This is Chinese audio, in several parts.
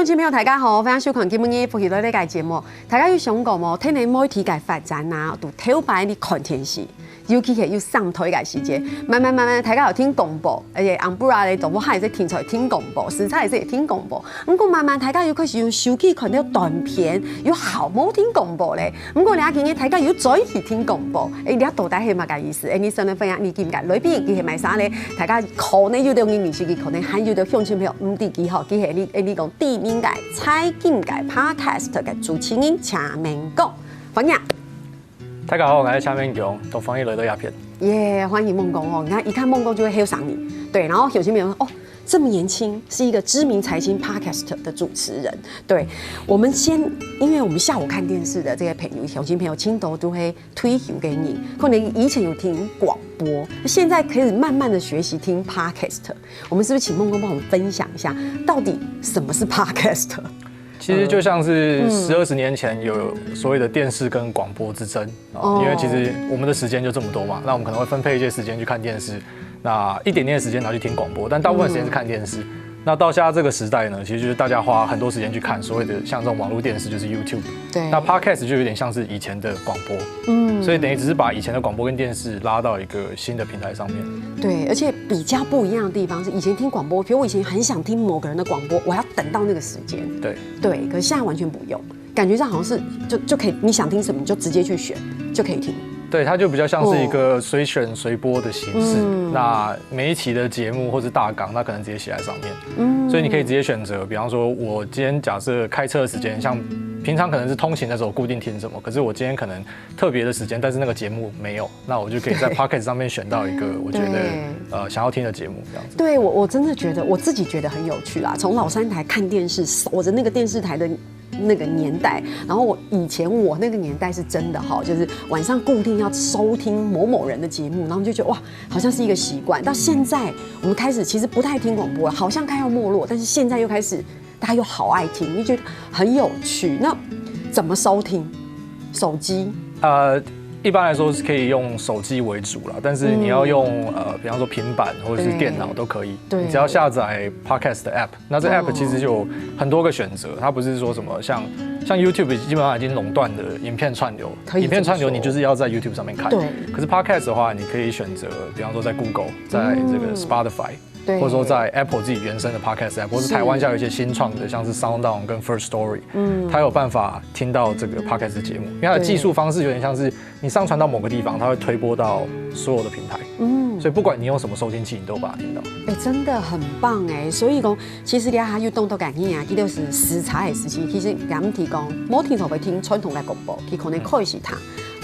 乡亲朋友，大家好，欢迎收看今日福喜乐呢个节目。大家有想过冇？睇你媒体嘅发展啊，都挑摆你看电视，尤其係要上台嘅時間。慢慢，大家有聽廣播，而且紅布拉咧都冇係識聽出嚟聽廣播，時差係識聽廣播。咁過慢慢，大家要開始用手機看到短片，要好冇聽廣播咧。咁過你阿見嘅大家要再去聽廣播，你一到底係乜嘅意思？你上嚟分享你見唔見？裏邊佢係咪啥咧？大家可能要到英語書記，可能還要到鄉親朋友唔知幾好，佢係你講地面界、財經界、podcast 嘅主持人陳明國，歡迎。大家好，我是蔡明強，東方一雷的鴉片。耶，歡迎孟公哦！你看一看孟公就會很有賞你，對。然後有些朋友說哦，這麼年輕，是一個知名財經 podcast 的主持人。對，我們先，因為我們下午看電視的這些朋友，有些朋友聽到都會推薦給你。可能以前有聽廣播，現在可以慢慢的學習聽 podcast。我們是不是請孟公幫我們分享一下，到底什麼是 podcast？其實就像是10-20年前有所謂的電視跟廣播之爭，因為其實我們的時間就這麼多嘛，那我們可能會分配一些時間去看電視，那一點點的時間拿去聽廣播，但大部分時間是看電視。那到現在這個時代呢，其實就是大家花很多時間去看所謂的像這種網絡電視，就是 YouTube。對。那 Podcast 就有點像是以前的廣播，所以等於只是把以前的廣播跟電視拉到一個新的平台上面。對，而且比較不一樣的地方是，以前聽廣播，比如我以前很想聽某個人的廣播，我要等到那個時間。對，可是現在完全不用，感覺上好像是就可以，你想聽什麼你就直接去選就可以聽。對，它就比較像是一個隨選隨播的形式。那每一期的節目或是大綱，它可能直接寫在上面。所以你可以直接選擇，比方說，我今天假設開車的時間，像平常可能是通勤的時候固定聽什麼，可是我今天可能特別的時間，但是那個節目沒有，那我就可以在 Podcast 上面選到一個我覺得想要聽的節目，這樣子。對，我真的覺得我自己覺得很有趣啦。從老三台看電視，守着那個電視台的那個年代，然後以前我那個年代是真的哈，就是晚上固定要收聽某某人的節目，然後就覺得哇，好像是一個習慣。到現在我們開始其實不太聽廣播了，好像快要沒落，但是現在又開始大家又好愛聽，就覺得很有趣。那怎麼收聽？手機？一般來說是可以用手機為主啦，但是你要用比方說平板或者是電腦都可以。你只要下載 Podcast 的 App， 那這 App 其實就有很多個選擇，它不是說什麼像 YouTube 基本上已經壟斷的影片串流，影片串流你就是要在 YouTube 上面看。可是 Podcast 的話，你可以選擇，比方說在 Google， 在這個 Spotify。或者說在 Apple 自己原生的 Podcast App， 或是台灣現在有一些新創的，像是 SoundOn 跟 First Story，它有辦法聽到這個 Podcast 的節目，因為它的技術方式有點像是你上傳到某個地方，它會推播到所有的平台，所以不管你用什麼收聽器，你都有辦法聽到。真的很棒哎！所以講，其實你下要動到概念啊，佢就是時差嘅時期，其實咁提供，冇聽就會聽傳統嘅廣播，佢可能可以是聽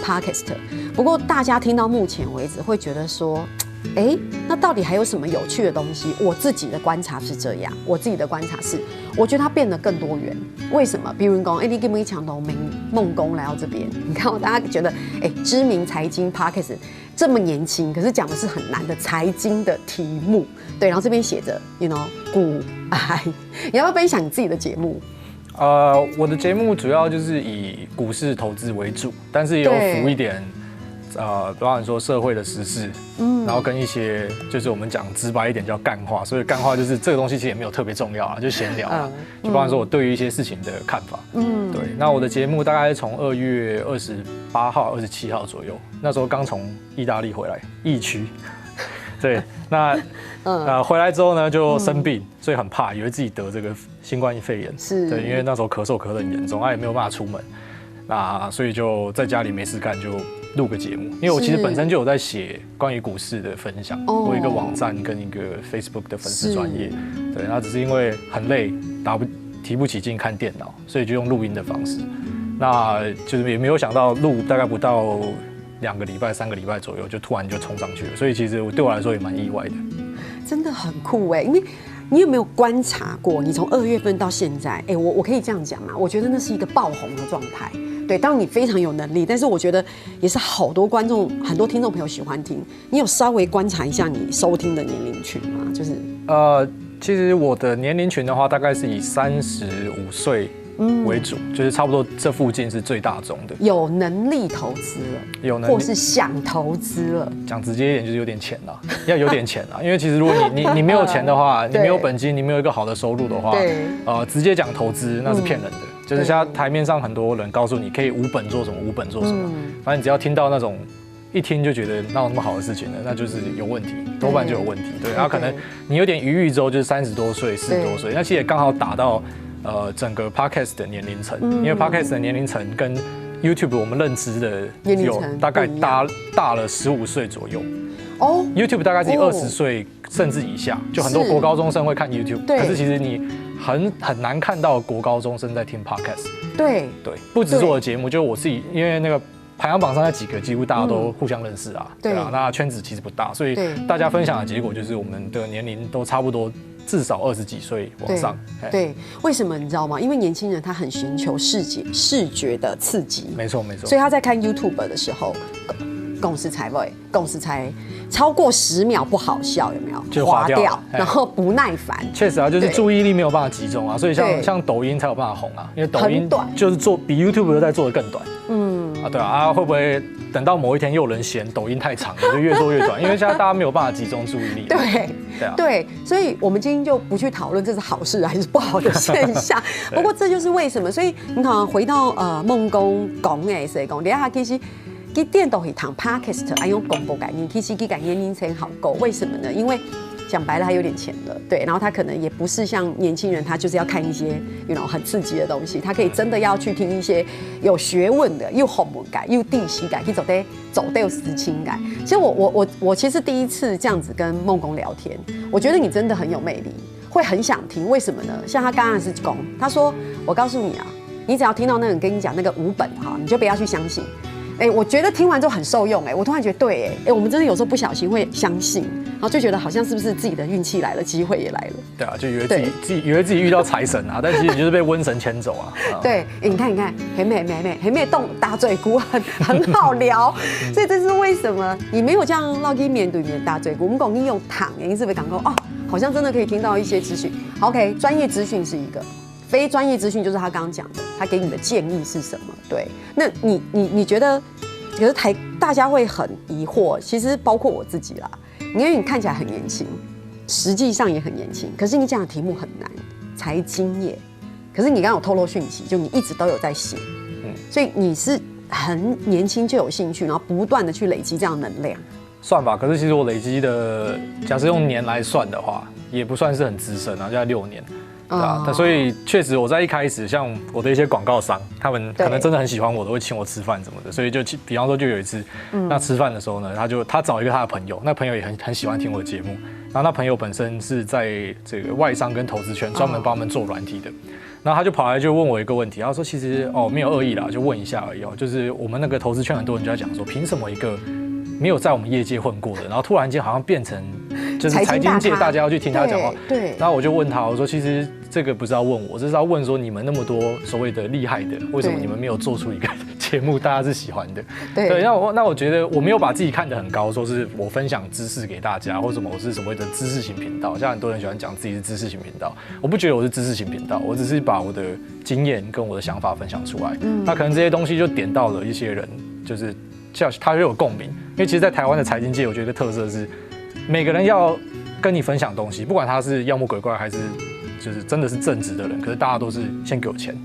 Podcast。不過大家聽到目前為止，會覺得說，那到底還有什麼有趣的東西？我自己的觀察是這樣，我自己的觀察是，我覺得它變得更多元。為什麼？比如講，你根本一搶到孟公來到這邊，你看，大家覺得，知名財經 podcast 這麼年輕，可是講的是很難的財經的題目，對，然後這邊寫着股癌，你要不要分享你自己的節目？我的節目主要就是以股市投資為主，但是也有浮一點。比方說社會的時事，然後跟一些就是我們講直白一點叫幹話，所以幹話就是這個東西其實也沒有特別重要啊，就閒聊啊，就比方說我對於一些事情的看法，對，那我的節目大概是從2月28號、27號左右，那時候剛從意大利回來，疫區，對，那回來之後呢就生病，所以很怕，以為自己得這個新冠肺炎，對，因為那時候咳嗽咳得很嚴重，也沒有辦法出門，那所以就在家裡沒事幹就錄個節目，因為我其實本身就有在寫關於股市的分享，我有一個網站跟一個 Facebook 的粉絲專頁，對，那只是因為很累，提不起勁看電腦，所以就用錄音的方式，那就是也沒有想到錄大概不到2個禮拜、3個禮拜左右，就突然就衝上去了，所以其實對我來說也蠻意外的。真的很酷因為你有沒有觀察過，你從2月份到現在，我可以這樣講嘛？我覺得那是一個爆紅的狀態。對，當然你非常有能力，但是我覺得也是好多觀眾、很多聽眾朋友喜歡聽。你有稍微觀察一下你收聽的年齡群嗎？就是其實我的年齡群的話，大概是以35歲为主，就是差不多这附近是最大宗的。有能力投资了，有能力，或是想投资了。讲直接一点就是有点钱啦，要有点钱啦。因为其实如果你没有钱的话，你没有本金，你没有一个好的收入的话，直接讲投资那是骗人的。就是现在台面上很多人告诉你可以无本做什么，无本做什么，反正你只要听到那种。一听就觉得哪有那么好的事情呢？那就是有问题，多半就有问题。对，然后可能你有点余裕之后，就是30多岁、40多岁，那其实也刚好打到整个 podcast 的年龄层，因为 podcast 的年龄层跟 YouTube 我们认知的有大概大了15岁左右。哦 ，YouTube 大概是20岁甚至以下，就很多国高中生会看 YouTube， 可是其实你很难看到国高中生在听 podcast。对，不止做的节目，就我自己，因为那个。排行榜上那几个几乎大家都互相认识啊，对啊，那圈子其实不大，所以大家分享的结果就是我们的年龄都差不多，至少20几岁往上。对，为什么你知道吗？因为年轻人他很寻求视觉的刺激，没错，所以他在看 YouTube 的时候，公司才超过10秒不好笑，有没有？就划掉，然后不耐烦。确实啊，就是注意力没有办法集中啊，所以像抖音才有办法红啊，因为抖音就是比 YouTube 都在做的更短。对啊，会不会等到某一天又有人嫌抖音太长了，就越做越短？因为现在大家没有办法集中注意力。对，所以我们今天就不去讨论这是好事还是不好的现象。不过这就是为什么，所以你看回到梦工讲的是讲，你看其实。佢电都可以谈 podcast， 还用广播概念，其实佢年龄层好够，为什么呢？因为讲白了，他有点钱了，对，然后他可能也不是像年轻人，他就是要看一些很刺激的东西，他可以真的要去听一些有学问的，又红文感，又地息感，去走得有实情感。其实我其实第一次这样子跟梦工聊天，我觉得你真的很有魅力，会很想听。为什么呢？像他刚刚是讲，他说我告诉你啊，你只要听到那个人跟你讲那个无本哈，你就不要去相信。我觉得听完之后很受用，我突然觉得对，我们真的有时候不小心会相信，然后就觉得好像是不是自己的运气来了，机会也来了。对啊，就以为自己遇到财神啊，但其实你就是被瘟神牵走啊。对，你看，很美动打嘴鼓很好聊，所以这是为什么你没有这样绕去面对面打嘴鼓，我们讲你用躺，你是不是感觉哦，好像真的可以听到一些资讯。OK， 专业资讯是一个。非专业资讯就是他刚刚讲的，他给你的建议是什么？对，那你觉得，可是大家会很疑惑，其实包括我自己啦，因为你看起来很年轻，实际上也很年轻，可是你讲的题目很难，财经业，可是你刚刚有透露讯息，就你一直都有在写，所以你是很年轻就有兴趣，然后不断的去累积这样的能量。算吧，可是其实我累积的，假设用年来算的话，也不算是很资深啊，就在6年。对啊，所以确实我在一开始，像我的一些广告商，他们可能真的很喜欢我，都会请我吃饭什么的，所以就比方说就有一次，那吃饭的时候呢，他找一个他的朋友，那朋友也很喜欢听我的节目，然后那朋友本身是在这个外商跟投资圈专门帮他们做软体的，然后他就跑来就问我一个问题，他说其实没有恶意啦，就问一下而已就是我们那个投资圈很多人就在讲说，凭什么一个没有在我们业界混过的，然后突然间好像变成就是财经界大家要去听他讲话，对，然后我就问他，我说其实这个不是要问我，这是要问说你们那么多所谓的厉害的，为什么你们没有做出一个节目大家是喜欢的？对，那我觉得我没有把自己看得很高，说是我分享知识给大家，或者我是所谓的知识型频道，像很多人喜欢讲自己是知识型频道，我不觉得我是知识型频道，我只是把我的经验跟我的想法分享出来，那可能这些东西就点到了一些人，就是他就有共鸣，因为其实，在台湾的财经界，我觉得一个特色是，每个人要跟你分享东西，不管他是妖魔鬼怪还是就是真的是正直的人，可是大家都是先给我钱，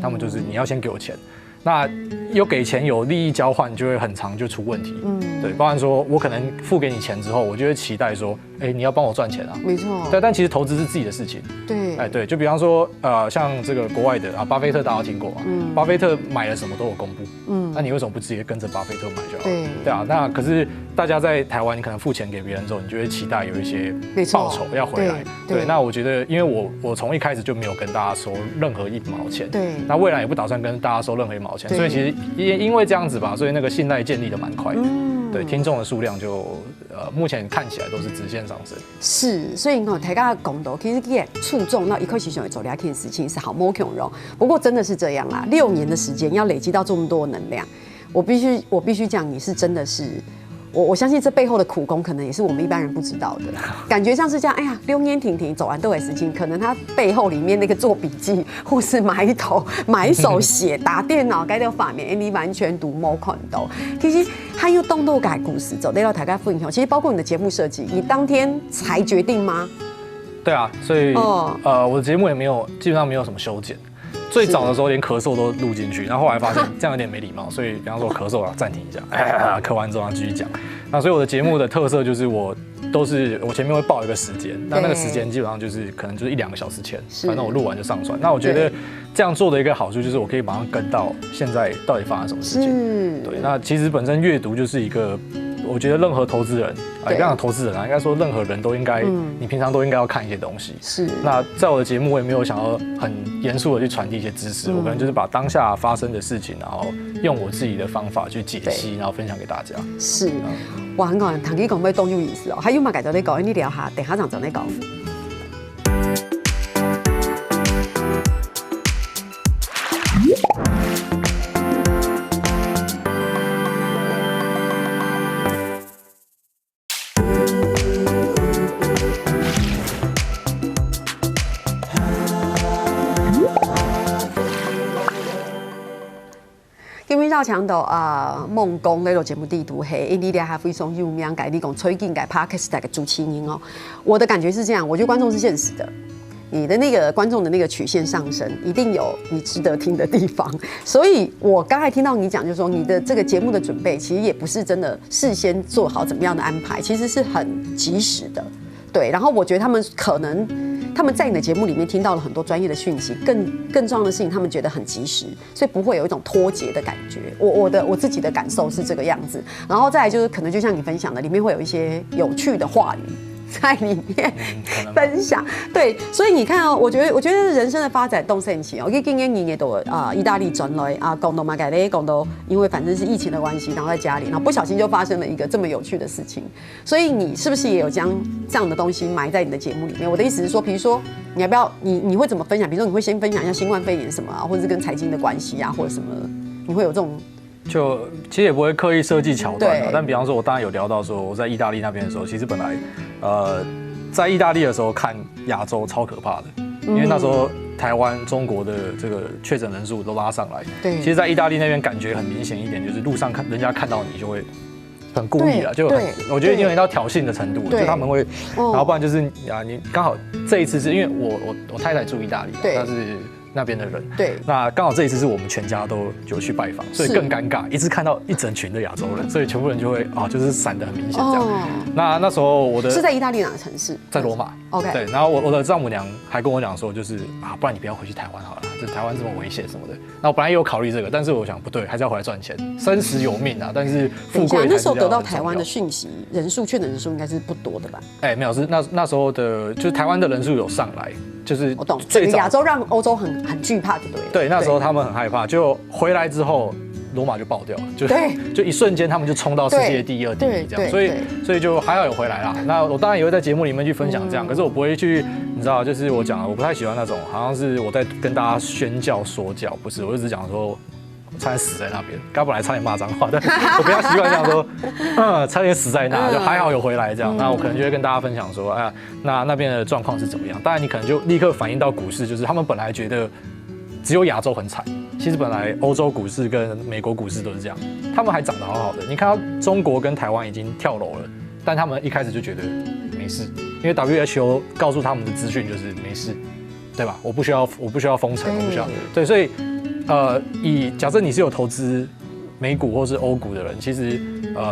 他们就是你要先给我钱，那有给钱有利益交换，就会很常就出问题，对，包含说我可能付给你钱之后，我就会期待说，你要帮我赚钱啊，没错，对，但其实投资是自己的事情，对，对，就比方说像这个国外的巴菲特大家都听过嘛，巴菲特买了什么都有公布，那你为什么不直接跟着巴菲特买就好了？对啊，那可是大家在台湾，你可能付钱给别人之后，你就会期待有一些报酬要回来，对，那我觉得，因为我从一开始就没有跟大家收任何1毛钱，对，那未来也不打算跟大家收任何1毛钱，所以其实因为这样子吧，所以那个信赖建立的蛮快的，对，听众的数量就目前看起来都是直线上升。是，所以你看大家讲到，其实也触中到一开始想做这件事情是好莫恐容，不过真的是这样啦，6年的时间要累积到这么多能量，我必须讲，你是真的是我相信这背后的苦功，可能也是我们一般人不知道的。感觉像是这样，哎呀，溜烟婷婷走完都有事情，可能他背后里面那个做笔记，或是埋手写、打电脑该到法面，你完全读没看到。其实还有动作改故事，走得到大家分享。其实包括你的节目设计，你当天才决定吗？对啊，所以我的节目也没有，基本上没有什么修剪。最早的时候连咳嗽都录进去，然后后来发现这样有点没礼貌，所以比方说咳嗽啊暂停一下，咳完之后继续讲。那所以我的节目的特色就是我前面会报一个时间，那个时间基本上就是可能就是1-2个小时前，反正我录完就上传。那我觉得这样做的一个好处就是我可以马上跟到现在到底发生什么事情。对，那其实本身阅读就是一个。我觉得任何投资人，不要讲投资人啊，应该说任何人都应该，你平常都应该要看一些东西。是。那在我的节目，我也没有想要很严肃的去传递一些知识，我可能就是把当下发生的事情，然后用我自己的方法去解析，然后分享给大家。是。哇，很讲，唐基讲要动有意思哦，还有嘛，改做你讲，你聊下，等下就你讲。赵强的梦工那个节目地图黑，你俩还非常有名，改你讲最近改 Podcast 的主持人哦。我的感觉是这样，我觉得观众是现实的，你的那个观众的那个曲线上升，一定有你值得听的地方。所以我刚才听到你讲，就是说你的这个节目的准备，其实也不是真的事先做好怎么样的安排，其实是很及时的。对，然后我觉得他们在你的节目里面听到了很多专业的讯息，更重要的事情，他们觉得很及时，所以不会有一种脱节的感觉。我自己的感受是这个样子，然后再来就是可能就像你分享的，里面会有一些有趣的话语在里面分享。对，所以你看哦，我觉得人生的发展动神奇哦。今年也都意大利转来讲到马改嘞，讲到因为反正是疫情的关系，然后在家里，然后不小心就发生了一个这么有趣的事情。所以你是不是也有将这样的东西埋在你的节目里面？我的意思是说，比如说你要不要你会怎么分享？比如说你会先分享一下新冠肺炎什么啊，或者是跟财经的关系啊，或者什么，你会有这种。就其实也不会刻意设计桥段的，但比方说，我当然有聊到说，我在意大利那边的时候，其实本来在意大利的时候看亚洲超可怕的，因为那时候台湾、中国的这个确诊人数都拉上来。对，其实，在意大利那边感觉很明显一点，就是路上人家看到你就会很故意了，就我觉得有点到挑衅的程度，就他们会，然后不然就是你刚好这一次是因为我太太住意大利，但是。那边的人，对，那刚好这一次是我们全家都有去拜访，所以更尴尬，一次看到一整群的亚洲人，所以全部人就会就是闪得很明显这样。那时候我的是在意大利哪个城市？在罗马。OK， 对，然后我的丈母娘还跟我讲说，就是不然你不要回去台湾好了，这台湾这么危险什么的。那我本来也有考虑这个，但是我想不对，还是要回来赚钱，生死有命啊。但是富贵那时候得到台湾的讯息人数，确诊人数应该是不多的吧？没有，是那时候的，就是台湾的人数有上来。就是我懂，整个亚洲让欧洲很惧怕，对不对？对，那时候他们很害怕，就回来之后，罗马就爆掉了，就一瞬间他们就冲到世界第2、第1这样，所以就还好有回来啦。那我当然也会在节目里面去分享这样，可是我不会去，你知道，就是我讲了，我不太喜欢那种好像是我在跟大家宣教说教，不是，我就只讲说。差点死在那边，刚本来差点骂脏话，但我比较习惯这样说，差点死在那，就还好有回来这样。那我可能就会跟大家分享说，那边的状况是怎么样？当然你可能就立刻反映到股市，就是他们本来觉得只有亚洲很惨，其实本来欧洲股市跟美国股市都是这样，他们还涨得好好的。你看到中国跟台湾已经跳楼了，但他们一开始就觉得没事，因为 WHO 告诉他们的资讯就是没事，对吧？我不需要封城，我不需要对，所以。假设你是有投资美股或是欧股的人，其实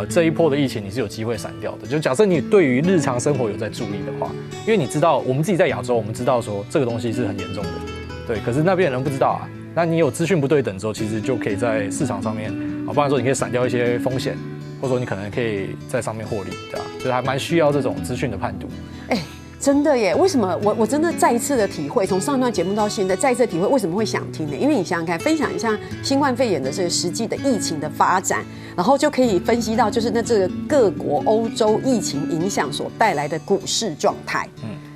这一波的疫情你是有机会闪掉的。就假设你对于日常生活有在注意的话，因为你知道我们自己在亚洲，我们知道说这个东西是很严重的，对。可是那边的人不知道啊，那你有资讯不对等之后，其实就可以在市场上面，不然说你可以闪掉一些风险，或者说你可能可以在上面获利，对吧？所以还蛮需要这种资讯的判读。真的耶，为什么我真的再一次的体会，从上一段节目到现在，再一次的体会为什么会想听呢？因为你想想看，分享一下新冠肺炎的这个实际的疫情的发展，然后就可以分析到，就是这个各国欧洲疫情影响所带来的股市状态。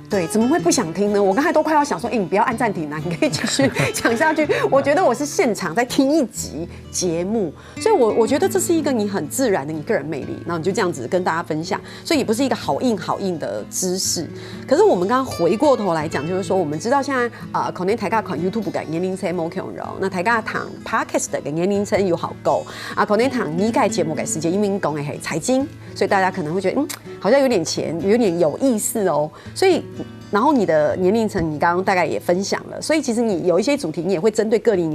对，怎么会不想听呢？我刚才都快要想说，你不要按暂停啦，你可以继续讲下去。我觉得我是现场在听一集节目，所以我觉得这是一个你很自然的你个人魅力，然后你就这样子跟大家分享，所以也不是一个好硬的知识。可是我们刚刚回过头来讲，就是说我们知道现在可能大家看 YouTube 嘅年齡層冇強柔，那大家談 Podcast 嘅年齡層又好高可能談呢個節目嘅時間，因為講嘅係財經，所以大家可能會覺得好像有點錢，有點有意思哦，所以。然后你的年龄层，你刚刚大概也分享了，所以其实你有一些主题，你也会针对各年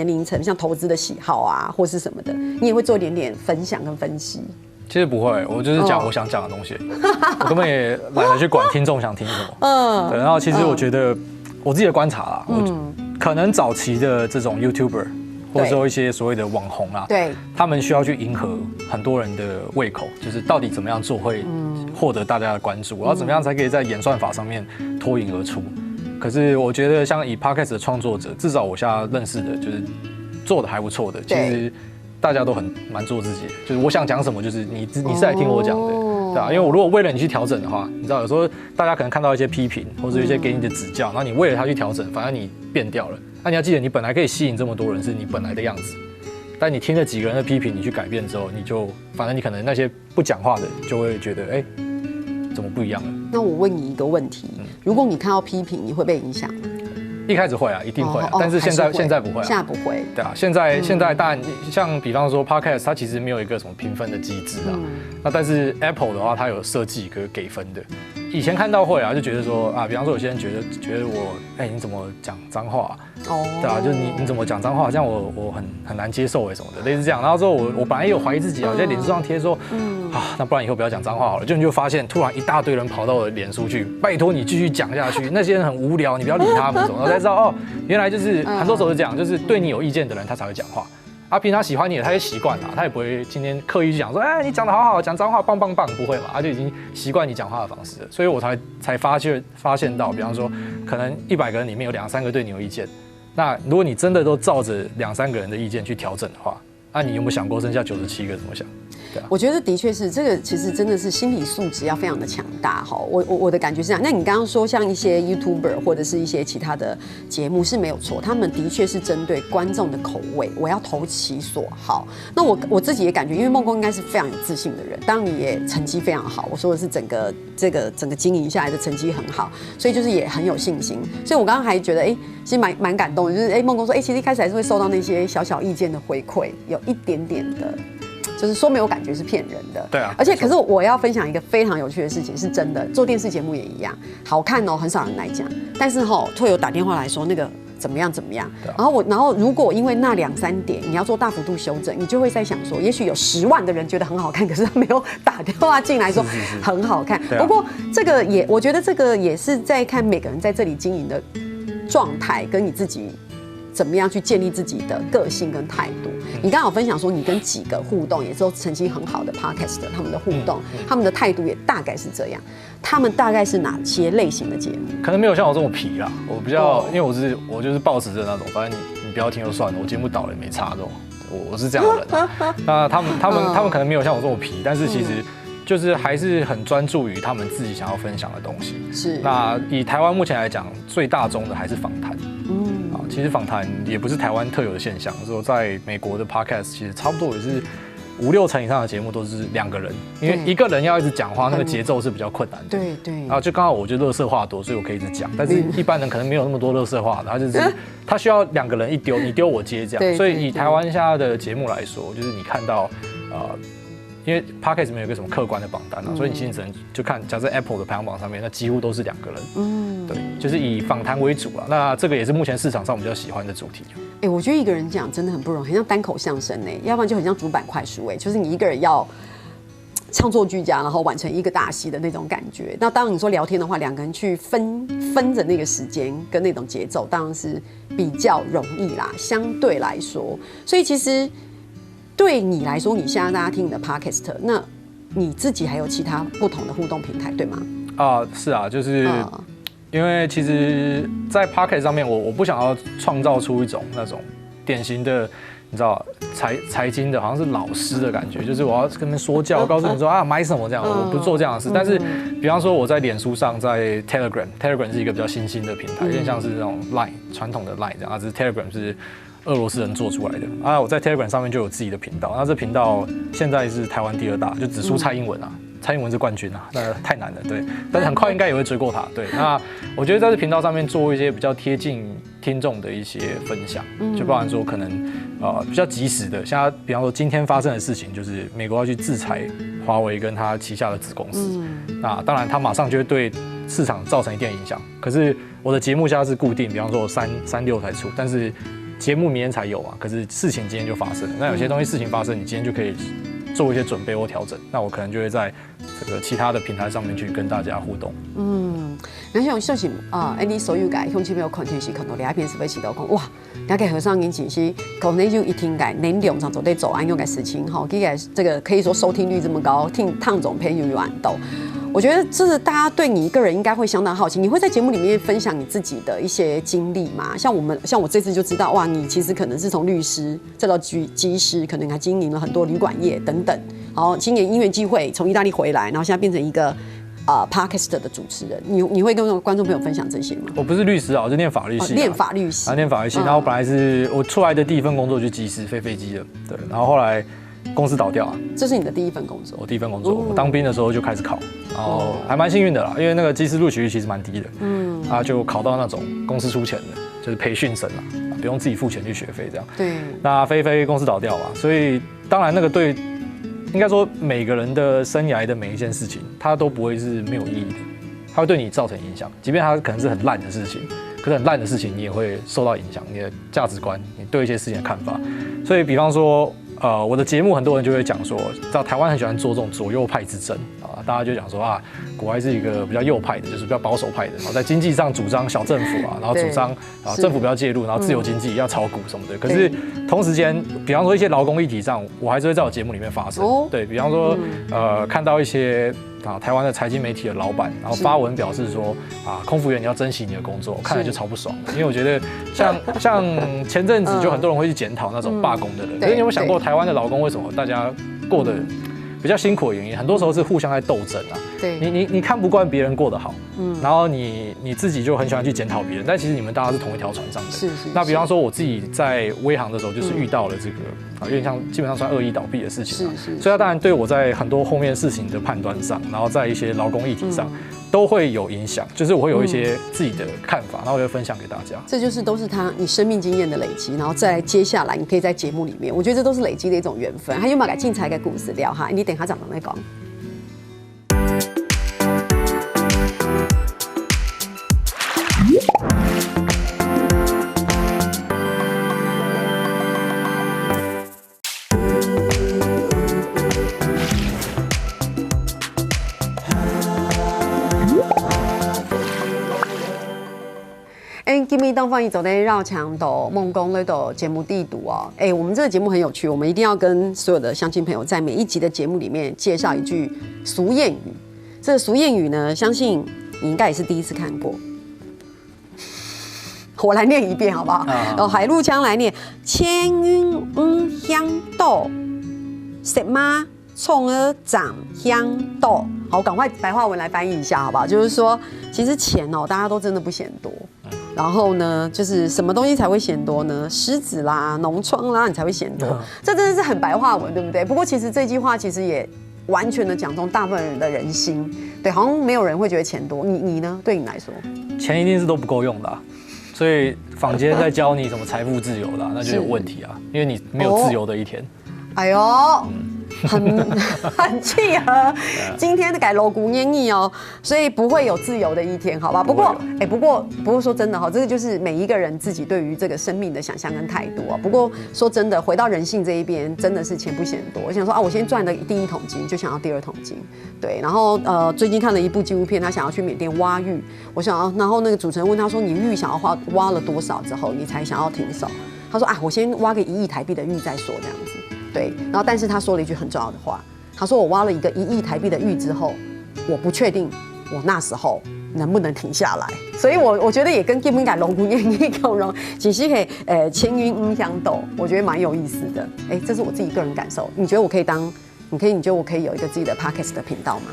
龄层，像投资的喜好啊，或是什么的，你也会做一点点分享跟分析。其实不会，我就是讲我想讲的东西，我根本也懒得去管听众想听什么。对，然后其实我觉得我自己的观察啦，可能早期的这种 YouTuber。或者说一些所谓的网红啊，对，他们需要去迎合很多人的胃口，就是到底怎么样做会获得大家的关注，然后怎么样才可以在演算法上面脱颖而出。可是我觉得像以 Podcast 的创作者，至少我现在认识的就是做的还不错的，其实大家都蛮做自己的，就是我想讲什么，就是你是来听我讲的。对啊，因为我如果为了你去调整的话，你知道有时候大家可能看到一些批评，或者一些给你的指教，然后你为了他去调整，反正你变掉了。那你要记得，你本来可以吸引这么多人，是你本来的样子。但你听了几个人的批评，你去改变之后，你就反正你可能那些不讲话的就会觉得，怎么不一样了？那我问你一个问题，如果你看到批评，你会被影响吗？一开始会啊，一定会啊，但是现在不会啊。现在不会。对啊，现在当然像比方说 Podcast， 它其实没有一个什么评分的机制啊。那但是 Apple 的话，它有设计一个给分的。以前看到会啊，就觉得说比方说有些人觉得我，你怎么讲脏话对啊，就是你怎么讲脏话，这样我很难接受什么的，类似这样。然后之后我本来也有怀疑自己啊，我在脸书上贴说，那不然以后不要讲脏话好了。就你就发现突然一大堆人跑到我的脸书去，拜托你继续讲下去，那些人很无聊，你不要理他们什么。然后才知道原来就是很多时候是这样，就是对你有意见的人他才会讲话。平常喜欢你的，他也习惯了，他也不会今天刻意去讲说，你讲得好好，讲脏话棒棒棒，不会嘛？他就已经习惯你讲话的方式了，所以我才发现到，比方说，可能100个人里面有2、3个对你有意见，那如果你真的都照着2、3个人的意见去调整的话，你有没有想过剩下97个怎么想？对啊，我觉得的确是这个，其实真的是心理素质要非常的强大哈。我的感觉是这样。那你刚刚说像一些 YouTuber 或者是一些其他的节目是没有错，他们的确是针对观众的口味，我要投其所好。那我自己也感觉，因为梦工应该是非常有自信的人，当然你也成绩非常好，我说的是整个经营下来的成绩很好，所以就是也很有信心。所以我刚刚还觉得其实蛮感动的，就是梦工说其实一开始还是会受到那些小意见的回馈，有一点点的。就是说没有感觉是骗人的，对啊。而且可是我要分享一个非常有趣的事情，是真的，做电视节目也一样，好看很少人来讲，但是会有打电话来说那个怎么样，然后如果因为那2、3点你要做大幅度修正，你就会在想说，也许有10万的人觉得很好看，可是他没有打电话进来说很好看。不过这个我觉得这个也是在看每个人在这里经营的状态，跟你自己。怎么样去建立自己的个性跟态度？你刚刚有分享说，你跟几个互动也是都成绩很好的 Podcast， 他们的互动，他们的态度也大概是这样。他们大概是哪些类型的节目？可能没有像我这么皮啦，我比较，因为我就是抱持着那种，反正你不要听就算了，我节目倒了也没差这种，我是这样的人。那他们可能没有像我这么皮，但是其实。就是还是很专注于他们自己想要分享的东西。是。那以台湾目前来讲，最大宗的还是访谈。其实访谈也不是台湾特有的现象，说在美国的 podcast 其实差不多也是5、6成以上的节目都是2个人，因为一个人要一直讲话，那个节奏是比较困难的。对。然后就刚好我就垃圾话多，所以我可以一直讲，但是一般人可能没有那么多垃圾话的，他需要2个人一丢，你丢我接这样。所以以台湾现在的节目来说，就是你看到因为 Podcast 没有一个什么客观的榜单所以你其实只能就看，假设 Apple 的排行榜上面，那几乎都是2个人。对，就是以访谈为主啦。那这个也是目前市场上比较喜欢的主题。我觉得一个人讲真的很不容易，很像单口相声要不然就很像主板快书就是你一个人要唱作俱佳，然后完成一个大戏的那种感觉。那当然你说聊天的话，2个人去分着那个时间跟那种节奏，当然是比较容易啦，相对来说。所以其实。对你来说，你现在大家听你的 podcast， 那你自己还有其他不同的互动平台，对吗？是啊，就是因为其实，在 podcast 上面，我不想要创造出一种那种典型的，你知道，财经的，好像是老师的感觉，就是我要跟他们说教，告诉你说啊买什么这样，我不是做这样的事。但是，比方说我在脸书上，在 Telegram 是一个比较新兴的平台，有点像是那种 Line 传统的 Line 这样，只是 Telegram 是俄罗斯人做出来的啊。我在 Telegram 上面就有自己的频道，那这频道现在是台湾第2大，就只输蔡英文啊。蔡英文是冠军啊，那太难了，对，但是很快应该也会追过他，对。那我觉得在这频道上面做一些比较贴近听众的一些分享，就包含说可能比较及时的，像比方说今天发生的事情，就是美国要去制裁华为跟他旗下的子公司，那当然他马上就会对市场造成一定的影响。可是我的节目现在是固定，比方说我3、6才出，但是节目明天才有啊，可是事情今天就发生了。那有些东西事情发生，你今天就可以做一些准备或调整，那我可能就会在这个其他的平台上面去跟大家互动。那像相信你所有嘅乡亲朋友看电视看到你一片是被起到讲哇，大家和尚引起是可能就一听嘅内容上做在做安用嘅事情，哈，这个可以说收听率这么高，听汤总朋友有安到。我觉得这是大家对你一个人应该会相当好奇，你会在节目里面分享你自己的一些经历吗？像我这次就知道，哇，你其实可能是从律师再到技师，可能还经营了很多旅馆业等等。然后今年因缘际会从意大利回来，然后现在变成一个podcast 的主持人。你会跟观众朋友分享这些吗？我不是律师啊，我是念法律系。念法律系。念法律系，然后本来是我出来的第一份工作就是机师，飞飞机的，对，然后后来公司倒掉啊。这是你的第一份工作？我第一份工作，我当兵的时候就开始考，然后还蛮幸运的啦，因为那个机师录取率其实蛮低的，就考到那种公司出钱的，就是培训生啊，不用自己付钱去学费这样。对。那飞公司倒掉嘛，所以当然那个对，应该说每个人的生涯的每一件事情，它都不会是没有意义的，它会对你造成影响，即便它可能是很烂的事情，可是很烂的事情你也会受到影响，你的价值观，你对一些事情的看法。所以比方说。我的节目很多人就会讲说，在台湾很喜欢做这种左右派之争啊，大家就讲说啊，国外是一个比较右派的，就是比较保守派的，然后在经济上主张小政府啊，然后主张政府不要介入，然后自由经济要炒股什么的。可是同时间，比方说一些劳工议题上，我还是会在我节目里面发声。对，比方说看到一些台湾的财经媒体的老板，然后发文表示说空服员你要珍惜你的工作，我看了就超不爽的，因为我觉得像前阵子就很多人会去检讨那种罢工的人，可是你有没有想过台湾的劳工为什么大家过得比较辛苦的原因，很多时候是互相在斗争啊。对，你看不惯别人过得好，然后你自己就很喜欢去检讨别人，但其实你们大家是同一条船上的。是。那比方说我自己在威航的时候，就是遇到了这个有点像基本上算恶意倒闭的事情。是。所以它当然对我在很多后面事情的判断上，然后在一些劳工议题上。都会有影响，就是我会有一些自己的看法，然后我会分享给大家。这就是都是你生命经验的累积，然后再接下来你可以在节目里面，我觉得这都是累积的一种缘分。还有冇个精彩嘅故事聊哈？你等下怎么来讲？今天东方一走的绕墙的梦工那的节目地图哦，我们这个节目很有趣，我们一定要跟所有的乡亲朋友在每一集的节目里面介绍一句俗谚语。这个俗谚语呢，相信你应该也是第一次看过。我来念一遍好不好？用海陆腔来念：千云五香豆，什么葱儿长香豆。好，赶快白话文来翻译一下好不好？就是说，其实钱大家都真的不嫌多。然后呢，就是什么东西才会嫌多呢？虱子啦、脓疮啦，你才会嫌多。这真的是很白话文，对不对？不过其实这句话其实也完全的讲中大部分人的人心。对，好像没有人会觉得钱多。你呢？对你来说，钱一定是都不够用的所以坊间在教你什么财富自由的那就有问题啊，因为你没有自由的一天。哎呦。很契合今天的改楼骨念意哦，所以不会有自由的一天，好吧？不过说真的哈，这个就是每一个人自己对于这个生命的想象跟态度啊。不过说真的，回到人性这一边，真的是钱不嫌多。我想说我先赚了第一桶金，就想要第二桶金，对。然后最近看了一部纪录片，他想要去缅甸挖玉，然后那个主持人问他说：“你玉想要挖了多少之后，你才想要停手？”他说：“我先挖个1亿台币的玉再说，这样子。”对，然后但是他说了一句很重要的话，他说我挖了一个1亿台币的玉之后，我不确定我那时候能不能停下来？所以我觉得也跟基本感龙骨演艺共融，其实可以千云音相斗，我觉得蛮有意思的。这是我自己个人感受。你觉得我可以你觉得我可以有一个自己的 podcast 的频道吗？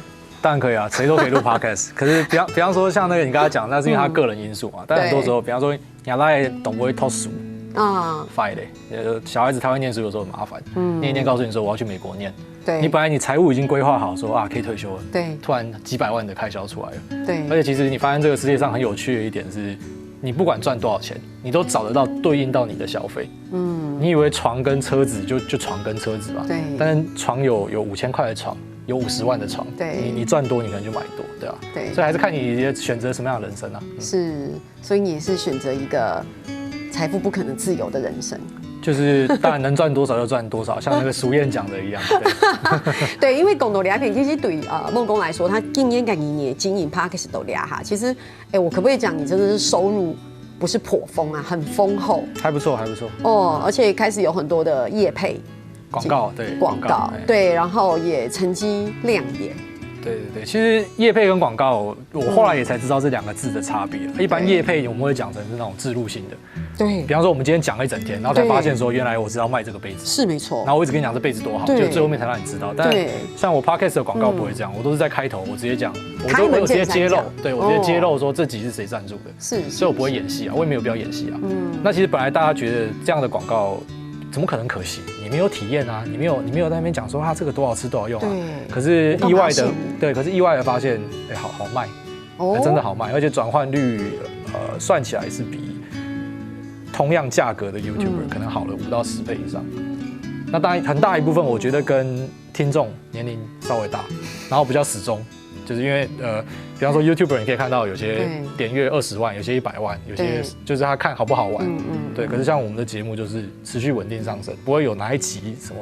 当然可以啊，谁都可以录 podcast。可是比方说像那个你刚才讲，那是因为他个人因素嘛。但很多时候，比方说你来懂不会读书啊，快嘞，小孩子台湾念书有时候很麻烦。念一念告诉你说我要去美国念。对，你本来你财务已经规划好说可以退休了，对，突然几百万的开销出来了。对，而且其实你发现这个世界上很有趣的一点是，你不管赚多少钱，你都找得到对应到你的消费。你以为床跟车子就床跟车子吧？对，但是床有5000块的床。有50万的床，对，你赚多，你可能就买多，对吧？对，所以还是看你选择什么样的人生啊。是，所以你也是选择一个财富不可能自由的人生。就是当然能赚多少就赚多少，像那个俗谚讲的一样。对，因为公道俩片，其实对梦工来说，他今年跟你经营 Podcast 都俩哈，其实我可不可以讲，你真的是收入不是颇丰啊，很丰厚，还不错，还不错哦，而且开始有很多的业配。广告对广告对，然后也成绩亮眼。对，其实业配跟广告，我后来也才知道这2个字的差别。一般业配我们会讲成是那种置入性的，对。比方说我们今天讲了一整天，然后才发现说原来我是要卖这个杯子，是没错。然后我一直跟你讲这杯子多好，就最后面才让你知道。但像我 podcast 的广告不会这样，我都是在开头我直接讲，我直接揭露，对我直接揭露说这集是谁赞助的，是，所以我不会演戏啊，我也没有必要演戏啊。那其实本来大家觉得这样的广告。怎么可能可惜？你没有体验啊，你没有在那边讲说这个多好吃多好用啊。可是意外的发现，好卖，真的好卖，而且转换率算起来是比同样价格的 YouTuber 可能好了5到10倍以上。那当然很大一部分我觉得跟听众年龄稍微大，然后比较死忠。就是因为比方说 YouTuber 你可以看到有些点阅20万，有些100万，有些就是他看好不好玩，对。可是像我们的节目就是持续稳定上升，不会有哪一集什么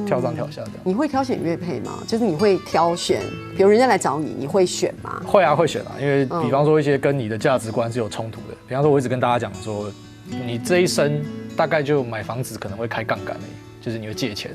跳上跳下的。你会挑选业配吗？就是你会挑选，比如人家来找你，你会选吗？会啊，会选啊，因为比方说一些跟你的价值观是有冲突的。比方说我一直跟大家讲说，你这一生大概就买房子可能会开杠杆而已，就是你会借钱。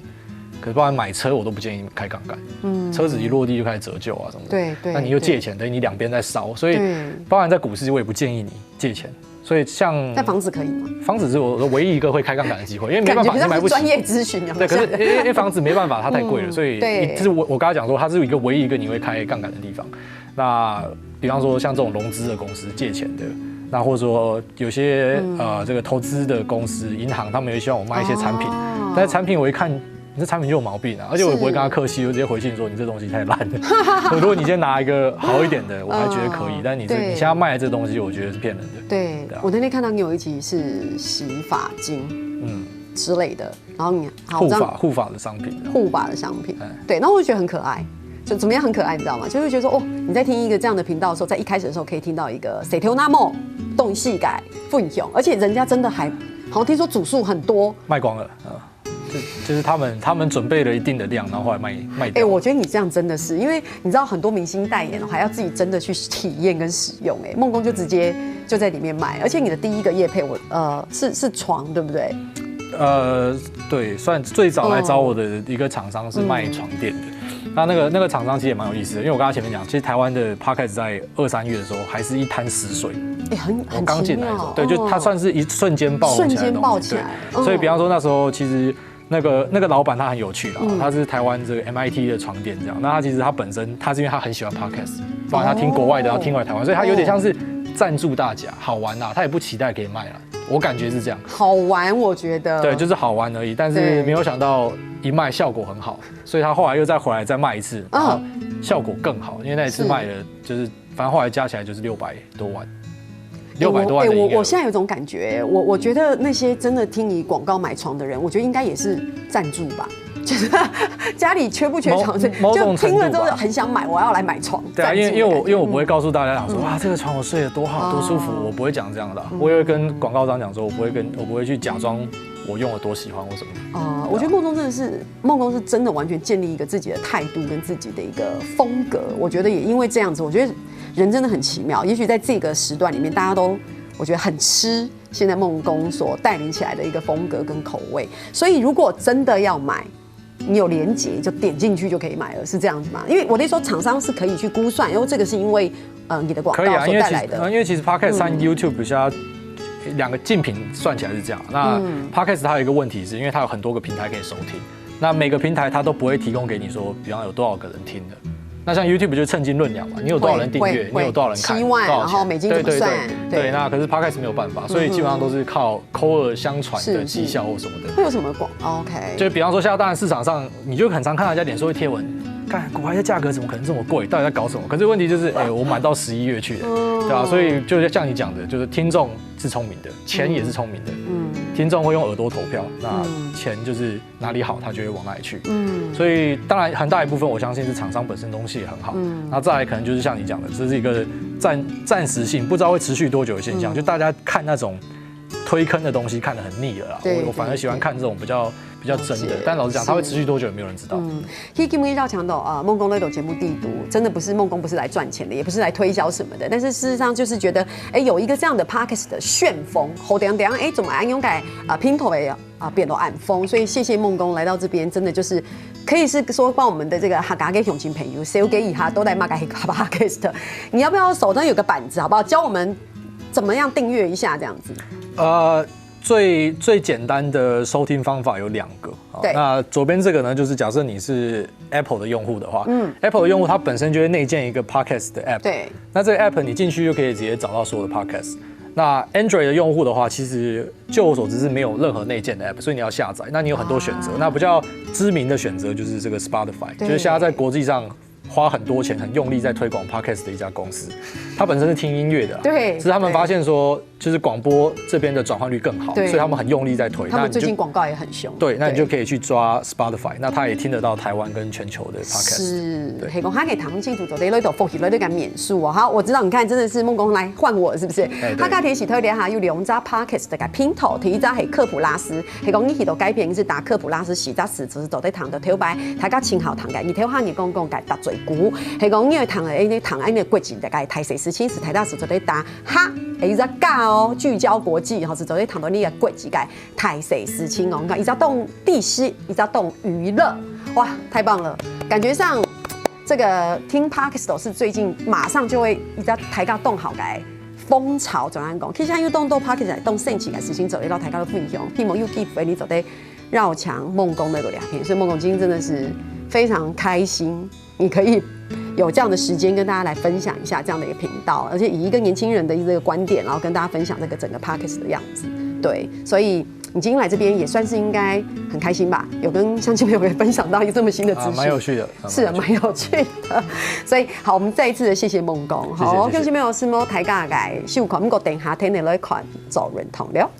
可是包含买车我都不建议开杠杆，车子一落地就开始折旧啊什么的。对，那你又借钱，等于你2边在烧，所以包含在股市我也不建议你借钱。所以像但房子可以吗？房子是我唯一一个会开杠杆的机会，因为没办法，你买不起。专业咨询对，可是因为房子没办法，它太贵了，所以就是我刚才讲说，它是一个唯一一个你会开杠杆的地方。那比方说像这种融资的公司借钱的。那或者说有些这个投资的公司、银行，他们也希望我卖一些产品，但是产品我一看，你这产品就有毛病啊，而且我也不会跟他客气，我直接回信说你这东西太烂了。如果你今天拿一个好一点的，我还觉得可以，但你现在卖的这东西，我觉得是骗人的。对，我那天看到你有一集是洗发精，之类的，然后你护发的商品，对，然后我就觉得很可爱。就怎么样很可爱，你知道吗？就会觉得说，你在听一个这样的频道的时候，在一开始的时候可以听到一个谁跳那么动细改奋勇，而且人家真的还好像听说组数很多，卖光了就是他们准备了一定的量，然后后来卖掉。我觉得你这样真的是，因为你知道很多明星代言还要自己真的去体验跟使用。梦工就直接就在里面卖，而且你的第一个业配是床，对不对？对，算最早来找我的一个厂商是卖床垫的。那个厂商其实也蛮有意思的，因为我刚刚前面讲，其实台湾的 podcast 在2、3月的时候还是一滩死水，很刚进来的时候，对，就它算是一瞬间爆起来的东西，对。所以比方说那时候其实那个老板他很有趣啦，他是台湾这个 MIT 的床垫这样。那他其实他本身他是因为他很喜欢 podcast， 包括他听国外的，然后听外台湾，所以他有点像是赞助大家，好玩啦，他也不期待可以卖啦。我感觉是这样，好玩，我觉得对，就是好玩而已。但是没有想到一卖效果很好，所以他后来又再回来再卖一次，然后效果更好。因为那一次卖了，就是反正后来加起来就是600多万，600多万的营业额。我现在有种感觉，我觉得那些真的听你广告买床的人，我觉得应该也是赞助吧。就是家里缺不缺床，就听了之后很想买，我要来买床。对啊，因为我不会告诉大家讲说哇这个床我睡得多好多舒服，我不会讲这样的。我也会跟广告商讲说，我不会去假装我用了多喜欢或什么。我觉得梦工是真的完全建立一个自己的态度跟自己的一个风格。我觉得也因为这样子，我觉得人真的很奇妙。也许在这个时段里面，大家都我觉得很吃现在梦工所带领起来的一个风格跟口味。所以如果真的要买，你有连结就点进去就可以买了，是这样子吗？因为我那时候厂商是可以去估算，因为这个是因为你的广告所带来的。因为其实 Podcast 和 YouTube 现在两个竞品算起来是这样。那 Podcast 它有一个问题是因为它有很多个平台可以收听，那每个平台它都不会提供给你说，比方有多少个人听的。那像 YouTube 就是称斤论两嘛，你有多少人订阅，你有多少人看，7万，然后美金怎么算？对，那可是 Podcast 没有办法，所以基本上都是靠口耳相传的绩效或什么的。会有什么广 ？OK， 就比方说，现在当然市场上，你就很常看到人家脸书会贴文，看股牌的价格怎么可能这么贵？到底在搞什么？可是问题就是，我买到11月去的，对吧？所以就像你讲的，就是听众是聪明的，钱也是聪明的，听众会用耳朵投票，那钱就是哪里好，他就会往哪里去，所以当然很大一部分我相信是厂商本身东西也很好，那再来可能就是像你讲的，这是一个暂时性，不知道会持续多久的现象，就大家看那种推坑的东西看得很腻了啦，我反而喜欢看这种比较真的，但老实讲，它会持续多久也没有人知道。其实今天要强调梦工那种节目地图，真的不是梦工不是来赚钱的，也不是来推销什么的，但是事实上就是觉得，有一个这样的 Podcast 的旋风，后等怎么安用改拼头变得暗风，所以谢谢梦工来到这边，真的就是可以是说帮我们的这个哈嘎给熊亲朋友，sell 给以哈都在骂改 Podcast， 你要不要手上有个板子好不好？教我们怎么样订阅一下这样子？最简单的收听方法有2个。那左边这个呢，就是假设你是 Apple 的用户的话，Apple 的用户它本身就会内建一个 Podcast 的 App。对。那这个 App 你进去就可以直接找到所有的 Podcast。那 Android 的用户的话，其实就我所知是没有任何内建的 App， 所以你要下载。那你有很多选择。那比较知名的选择就是这个 Spotify， 就是现在在国际上花很多钱、很用力在推广 Podcast 的一家公司。它本身是听音乐的，对，是他们发现说，就是广播这边的转换率更好，所以他们很用力在推。他们最近广告也很凶。对，那你就可以去抓 Spotify， 那他也听得到台湾跟全球的 Podcast。是，黑公他给唐清楚走的一路风起来都敢免诉哦。好，我知道，你看真的是梦工来换我是不是？他刚提起特别哈，有2扎 Podcast 的改拼头，第一扎系科普拉斯，黑公你去到改编是打科普拉斯洗扎死，就是走在糖的头白，他甲清好糖改，你头下你公公改打嘴鼓，黑公因为糖的糖安的贵子大概台谁事情是台大是走在打哈，一扎尬哦，聚焦国际，然后是走在糖的那个贵子改台谁事情哦，你看一扎动地势，一扎动娱乐，哇，太棒了，感觉上。这个听 Podcast 是最近马上就会一家台高动好改风潮转安讲，其实像又动 Podcast 来动盛起来实行走一到台高的分享，譬如又 keep 你走在绕墙梦工那个聊天，所以梦工今天真的是非常开心，你可以有这样的时间跟大家来分享一下这样的一个频道，而且以一个年轻人的这个观点，然后跟大家分享这个整个 Podcast 的样子，对，所以。你今天来这边也算是应该很开心吧？有跟乡亲朋友们分享到一个这么新的资讯，蛮有趣的，是蛮有趣的。所以好，我们再一次的谢谢梦工，好，乡亲朋友是摸台尬改，秀款，不过等下听你来看做认同了。